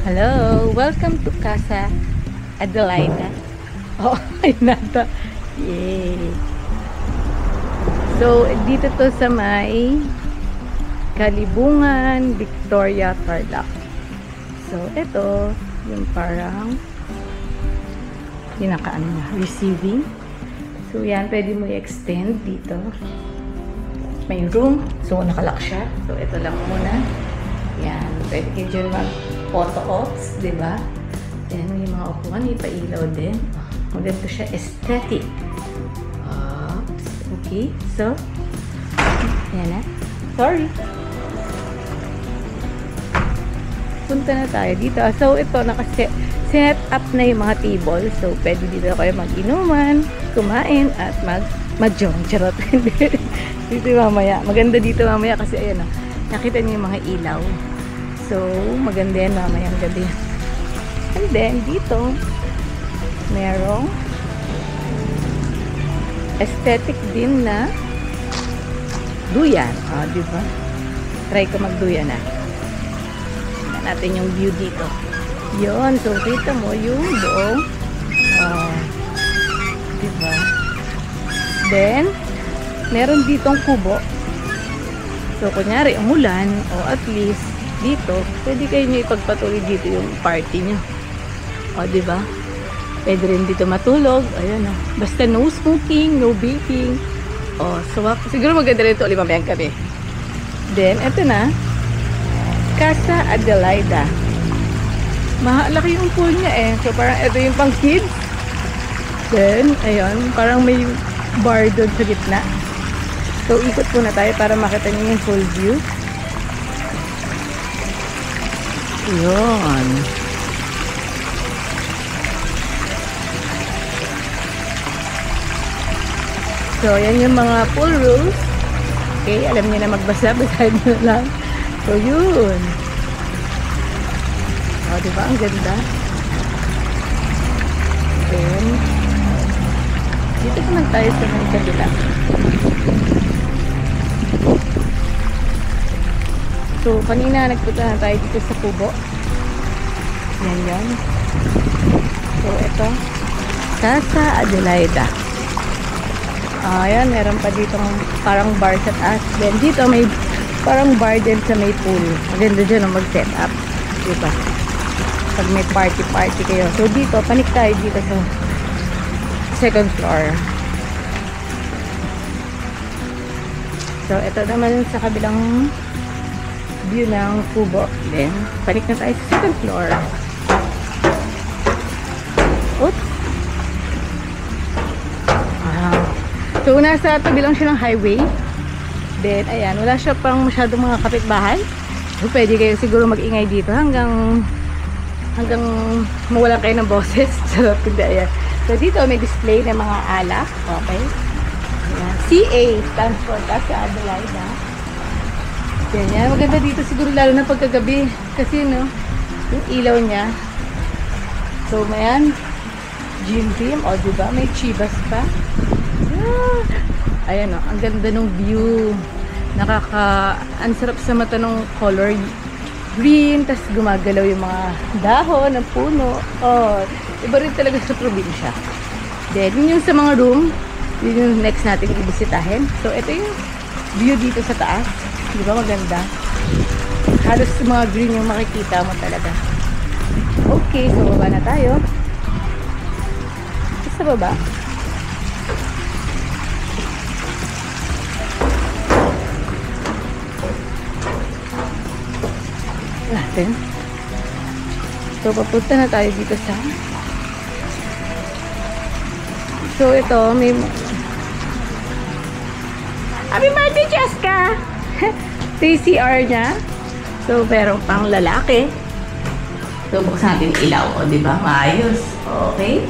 Hello! Welcome to Casa Adelaida. Oh, ay nata. Yay! So, dito to sa may Kalibungan, Victoria, Tarlac. So, ito yung parang pinakaano na, receiving. So, yan, pwede mo i-extend dito. May room. So, nakalock siya. So, ito lang muna. Yan, pwede kayo dyan mag-photo ops, diba? Yan, may mga upuan, may pailaw din. Maganda siya, aesthetic. Ops, okay. So, yan na. Sorry. Punta na tayo dito. So, ito, nakaset up na yung mga table. So, pwede dito kayo mag-inuman, kumain, at mag-jong. Charot. Dito mamaya. Maganda dito mamaya kasi, ayan o. Nakita niyo yung mga ilaw. So, maganda yan mamaya. Ang gabi. And then, dito, merong aesthetic din na duyan. O, diba? Try ko magduyan na. Tingnan natin yung view dito. Yun. So, kita mo yung buong diba? Then, meron ditong kubo. So, kunyari, umulan, o at least, dito, pwede kayo nyo ipagpatuloy dito yung party nyo. O, diba? Pwede rin dito matulog. Ayan, o. Basta no smoking, no vaping. O, so, siguro maganda rin ito ulit mamayang kami. Then, eto na. Casa Adelaida. Malaki yung pool niya eh. So, parang ito yung pang kids. Then, ayun, parang may bar doon sa gitna. So, ikot muna tayo para makita niyo yung full view. Yun. So, yan yung mga pool rules. Okay, alam niyo na magbasa. Basahin nyo lang. So, yun. O, diba? Ang ganda. Then, dito naman tayo sa mga kabila. So, kanina nagpunta na tayo dito sa kubo. Yan yan. So, ito. Casa Adelaida. Ayan, meron pa dito parang bar sa taas. Then, dito may parang bar din sa may pool. Maganda dyan ang mag-set up. Diba? Pag may party-party kayo. So, dito, panik tayo dito sa second floor. So, ito naman sa kabilang view ng kubo. Then, panik na tayo sa second floor. Oops! So, nasa tabi lang siya ng highway. Then, ayan, wala siya pang masyadong mga kapitbahay. So, pwede kayo siguro mag-ingay dito hanggang mawala kayo ng boses. Sarap, hindi, ayan. So, dito may display ng mga alak. Okay. Ayan. CA stands for Casa Adelaida. Yan. Maganda dito siguro lalo na pagkagabi. Kasi, no, yung ilaw niya. So, mayan. Gym. O, diba? May chivas pa. Ayan, no. Ang ganda ng view. Ang sarap sa mata ng color green. Tapos gumagalaw yung mga dahon ng puno. Oh, iba rin talaga sa probinsya. Then, yun yung sa mga room. Yun yung next natin ibisitahin. So, ito yung view dito sa taas. Di ba maganda? Halos mga green yung makikita mo talaga. Okay, so baba na tayo. Sa baba. Natin. So, papunta na tayo dito sa ito, may Happy birthday, Cheska! TCR niya. So, meron pang lalaki. So, buksan natin yung ilaw. O, diba? Maayos. Okay.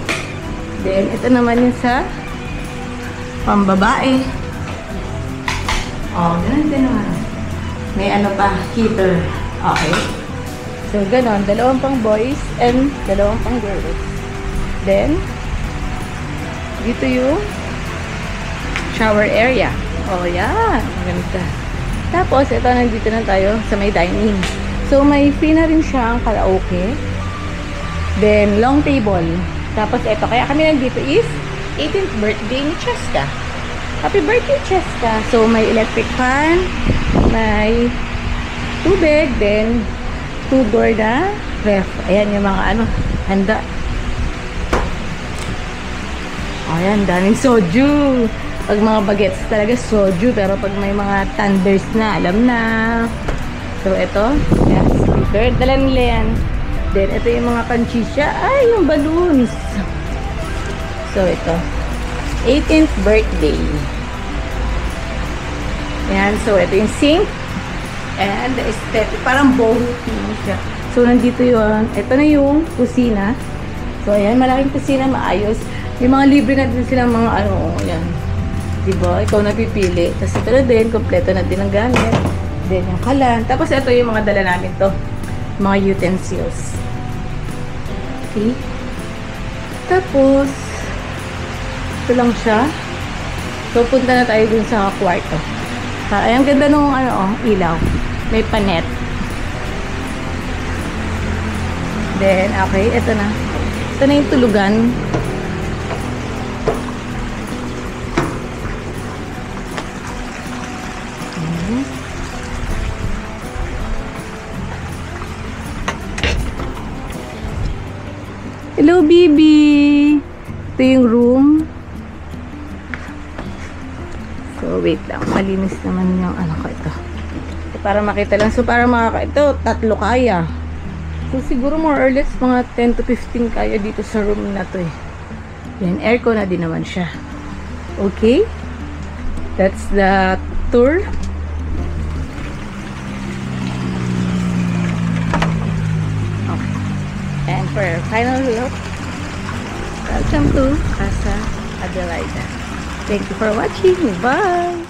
Then, ito naman yung sa pambabae. O, ganun din naman. May ano pa, heater. Okay. So, ganon. Dalawang pang boys and dalawang pang girls. Then, dito yung shower area. Oh, yan. Maganda. Tapos, ito, nandito na tayo sa may dining. So, may free na rin siyang karaoke. Then, long table. Tapos, eto. Kaya kami nandito is 18th birthday ni Cheska. Happy birthday, Cheska! So, may electric fan. May tubig. Then, 2-door na ref. Ayan yung mga ano, handa. Ayan, daming soju. Pag mga bagets talaga soju, pero pag may mga thunders na, alam na. So, ito. Ayan, speaker. Dala nila yan. Then, ito yung mga panchisya. Ay, yung balloons. So, ito. 18th birthday. Ayan, so, ito yung sink. And the aesthetic. Parang boho siya. So, nandito yun. Ito na yung kusina. So, ayan, malaking kusina, maayos. Yung mga libre na din silang mga ano, ayan. Diba? Ikaw napipili. Tapos ito na din, kompleto na din ang gamit. Then yung kalan. Tapos ito yung mga dala namin to. Mga utensils. Okay? Tapos, ito lang siya. So, punta na tayo dun sa kwarto. Ay, ang ganda nung ano, ilaw. May panet. Then, okay, ito na. Ito na yung tulugan. Hello, baby! Ito yung room. So, wait lang. Malinis naman yung ano ko ito. So, para makita lang. So, para ito, 3 kaya. So, siguro more or less mga 10 to 15 kaya dito sa room na to eh. Yan, aircon na din naman siya. Okay? That's the tour. And for our final look, welcome to Casa Adelaida. Thank you for watching. Bye!